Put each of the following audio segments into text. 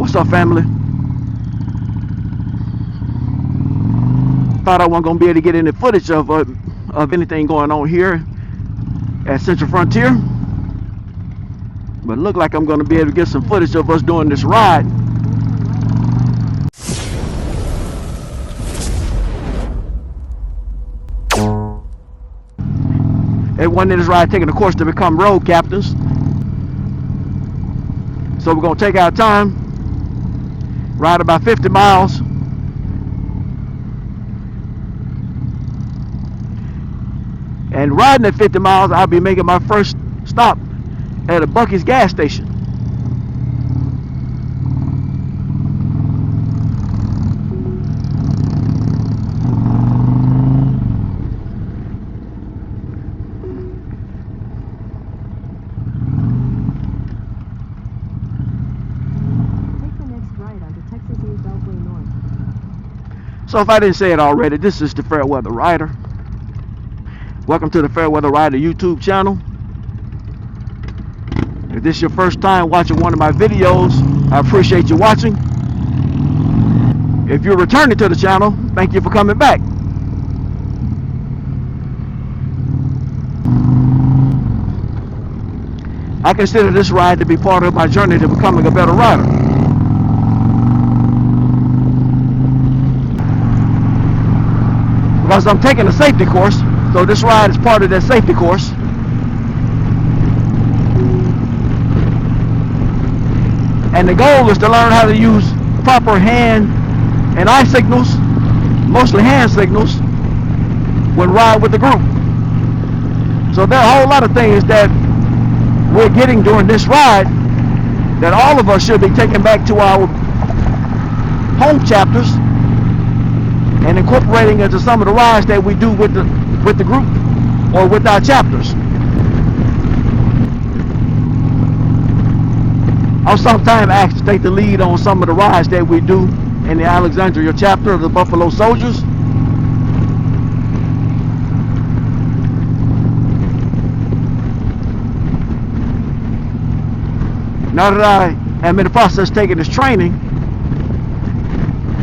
What's up, family? Thought I wasn't gonna be able to get any footage of anything going on here at Central Frontier, but it looked like I'm gonna be able to get some footage of us doing this ride. Everyone in this ride taking a course to become road captains. So we're gonna take our time, ride about 50 miles. And riding at 50 miles, I'll be making my first stop at a Buc-ee's gas station. So if I didn't say it already, this is the Fairweather Rider. Welcome to the Fairweather Rider YouTube channel. If this is your first time watching one of my videos, I appreciate you watching. If you're returning to the channel, thank you for coming back. I consider this ride to be part of my journey to becoming a better rider. Because I'm taking a safety course, so this ride is part of that safety course. And the goal is to learn how to use proper hand and eye signals, mostly hand signals, when riding with the group. So there are a whole lot of things that we're getting during this ride that all of us should be taking back to our home chapters and incorporating into some of the rides that we do with the group or with our chapters. I'll sometimes ask to take the lead on some of the rides that we do in the Alexandria chapter of the Buffalo Soldiers. Now that I am in the process of taking this training,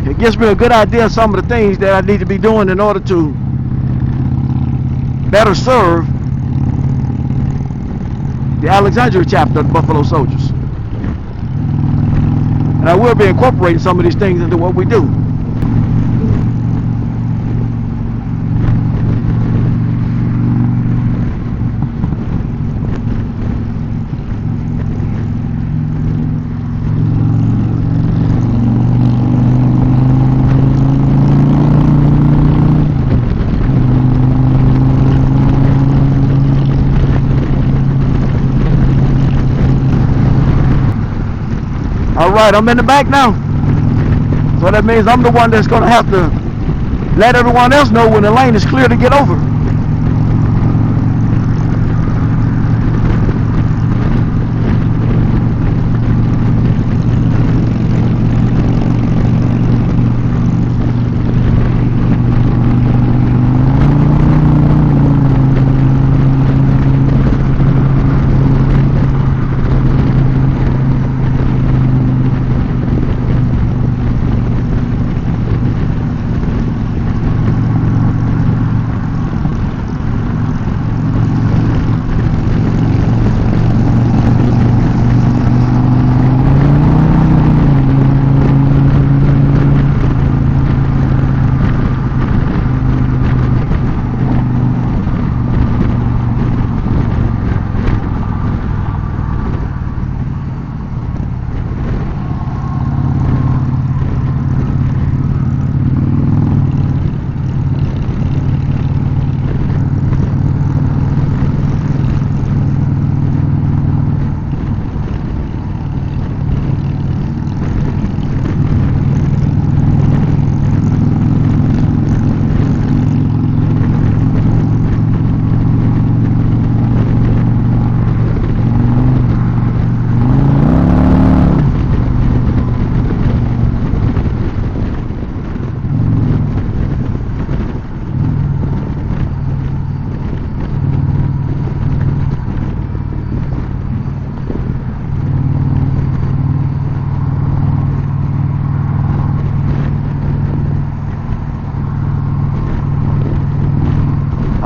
it gives me a good idea of some of the things that I need to be doing in order to better serve the Alexandria chapter of the Buffalo Soldiers. And I will be incorporating some of these things into what we do. Alright, I'm in the back now. So that means I'm the one that's going to have to let everyone else know when the lane is clear to get over.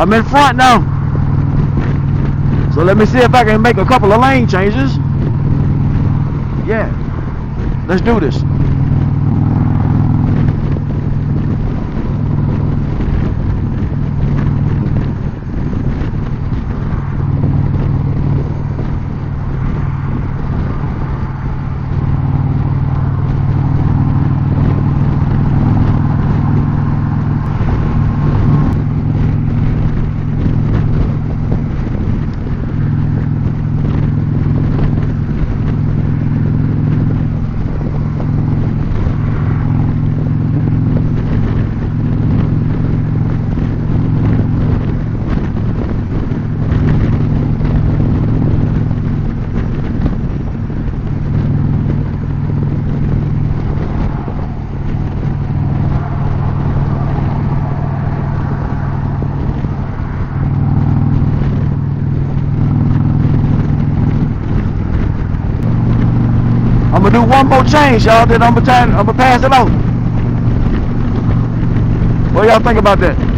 I'm in front now. So let me see if I can make a couple of lane changes. Yeah, let's do this. I'm gonna do one more change, y'all, then I'm gonna pass it out. What y'all think about that?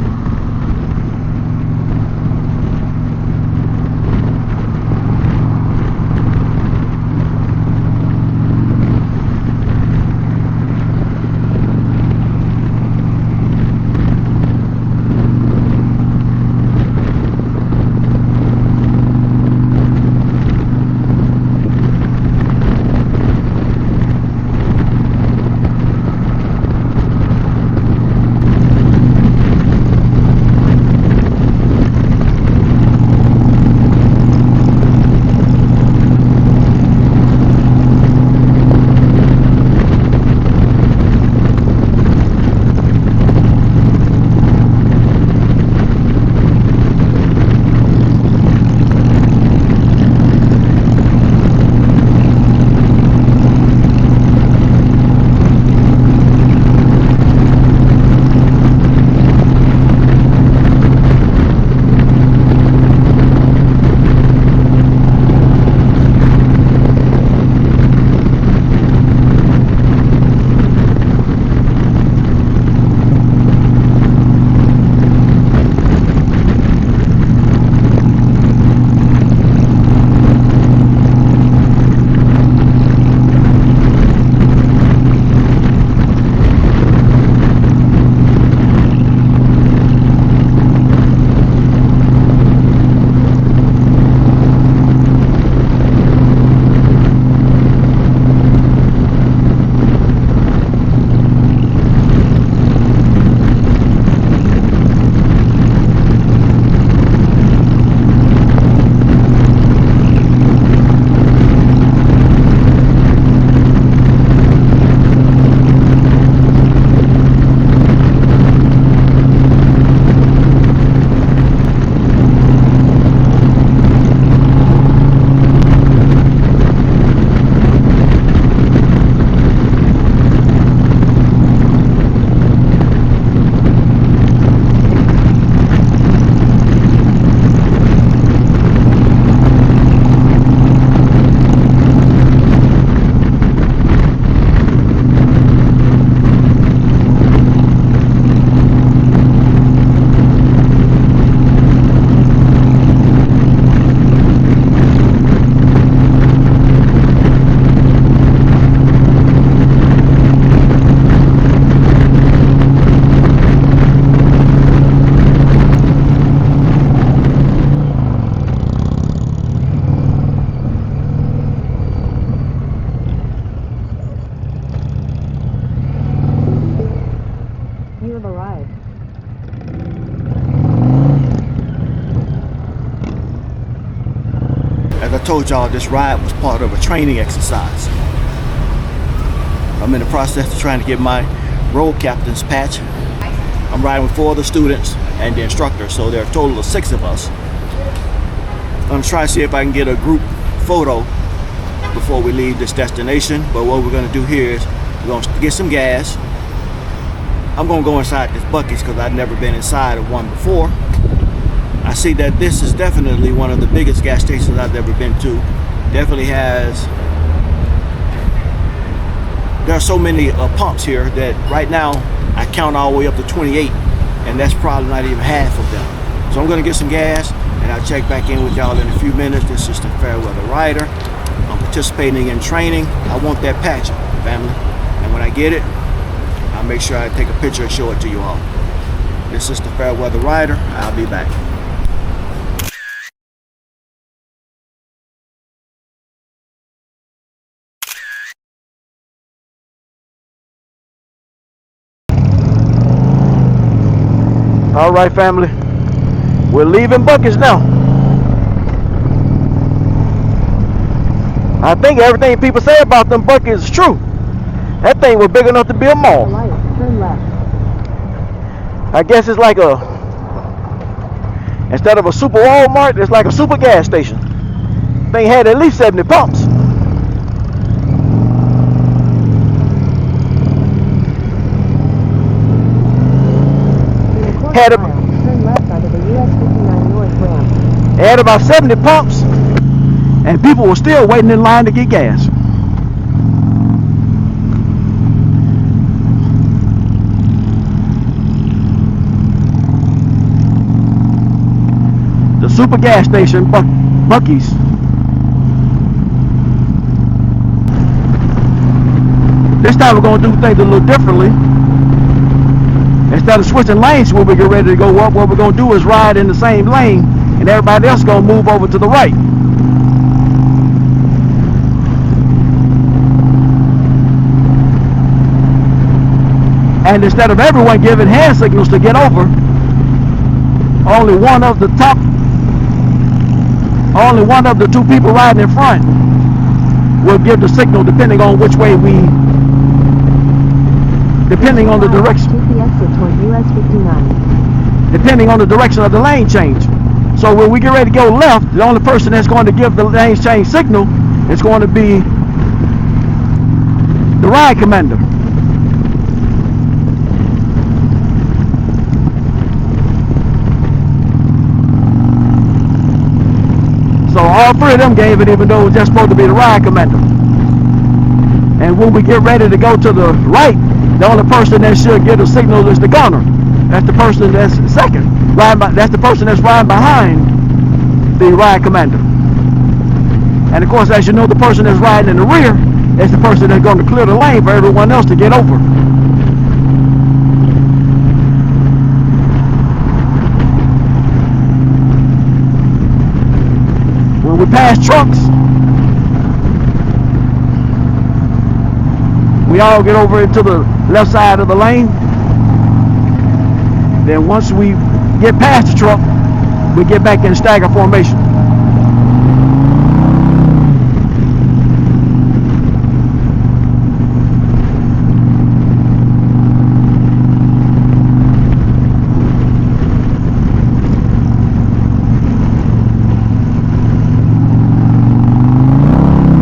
As I told y'all, this ride was part of a training exercise. I'm in the process of trying to get my road captain's patch. I'm riding with 4 other students and the instructor, so there are a total of 6 of us. I'm gonna try to see if I can get a group photo before we leave this destination. But what we're gonna do here is we're gonna get some gas. I'm gonna go inside this Buc-ee's because I've never been inside of one before. I see that this is definitely one of the biggest gas stations I've ever been to. Definitely has. There are so many pumps here that right now I count all the way up to 28, and that's probably not even half of them. So I'm going to get some gas, and I'll check back in with y'all in a few minutes. This is the Fairweather Rider. I'm participating in training. I want that patch, family. And when I get it, I'll make sure I take a picture and show it to you all. This is the Fairweather Rider. I'll be back. All right, family. We're leaving Buckets now. I think everything people say about them Buckets is true. That thing was big enough to be a mall. Turn left. I guess it's like a, instead of a super Walmart, it's like a super gas station. Thing had at least 70 pumps. Had a, Turn left onto the US 59 North ramp. had about 70 pumps, and people were still waiting in line to get gas. The super gas station, Buc-ee's. This time we're going to do things a little differently. Instead of switching lanes when we get ready to go up, what we're going to do is ride in the same lane, and everybody else is going to move over to the right. And instead of everyone giving hand signals to get over, only one of the two people riding in front will give the signal depending on which way depending on the direction. Take the exit toward US 59. Depending on the direction of the lane change. So when we get ready to go left, the only person that's going to give the lane change signal is going to be the ride commander. So all three of them gave it, even though it was just supposed to be the ride commander. And when we get ready to go to the right, the only person that should get a signal is the gunner. That's the person that's second. That's the person that's riding behind the ride commander. And of course, as you know, the person that's riding in the rear is the person that's going to clear the lane for everyone else to get over. When we pass trucks, we all get over into the left side of the lane. Then once we get past the truck, we get back in stagger formation.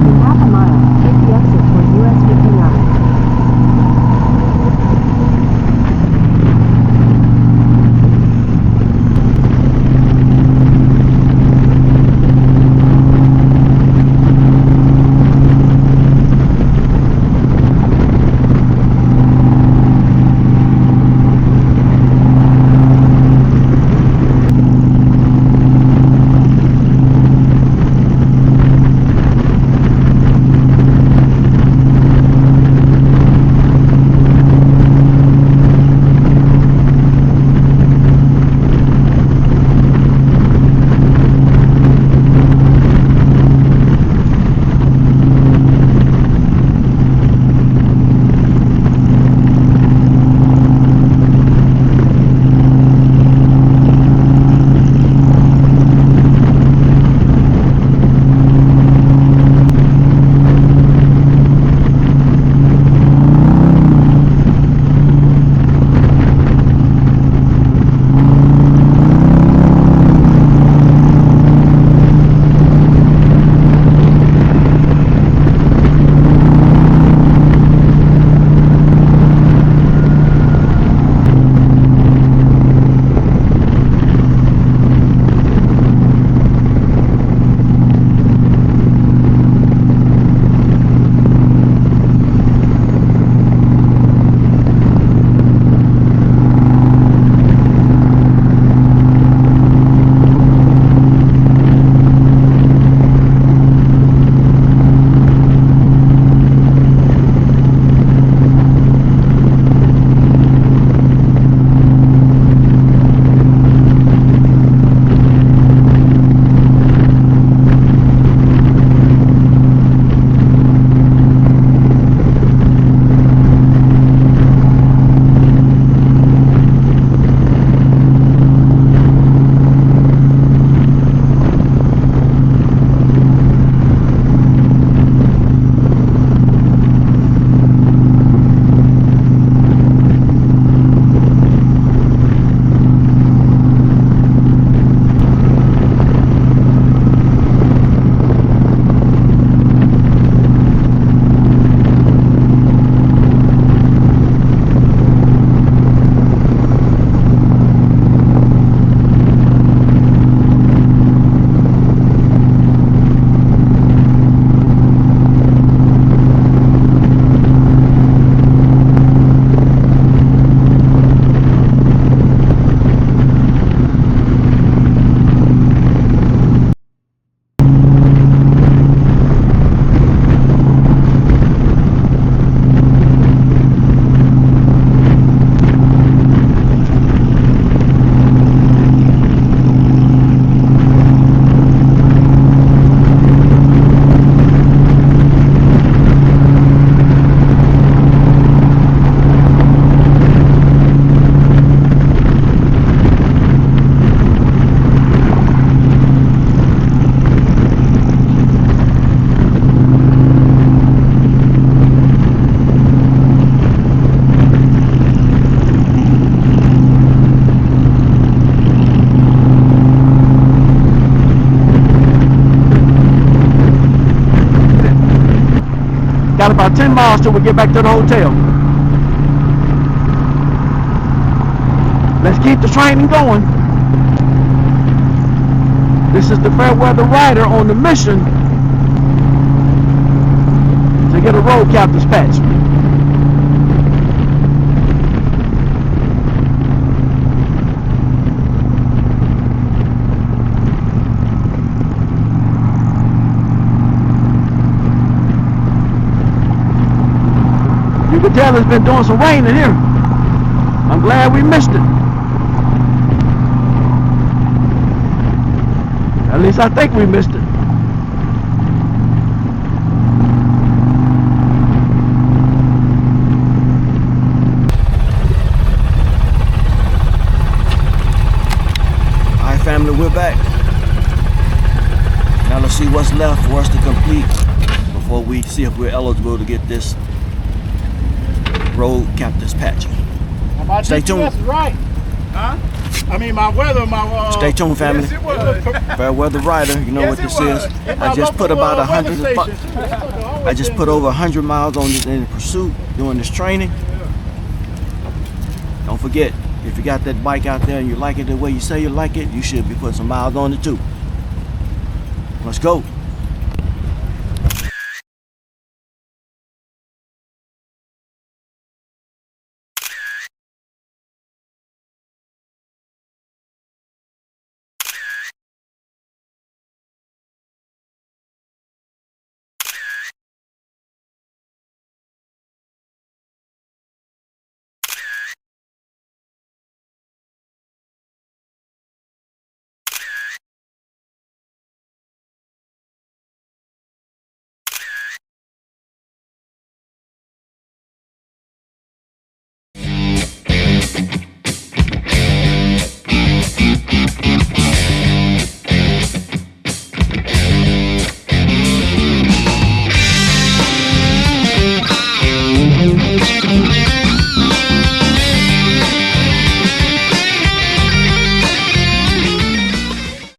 In half a mile, take the exit toward US 59. about 10 miles till we get back to the hotel. Let's keep the training going. This is the Fairweather Rider on the mission to get a road captain's patch. You can tell it's been doing some rain in here. I'm glad we missed it. At least I think we missed it. All right, family, we're back. Now let's see what's left for us to complete before we see if we're eligible to get this road captain's patch. My Stay tuned. GPS is right. Huh? I mean, my weather, Stay tuned, family. Yes, it was. Fairweather Rider, you know Yes, what it this was. is. In I my just put local, about weather 100. station. I just put over 100 miles on this in pursuit doing this training. Don't forget, if you got that bike out there and you like it the way you say you like it, you should be putting some miles on it too. Let's go.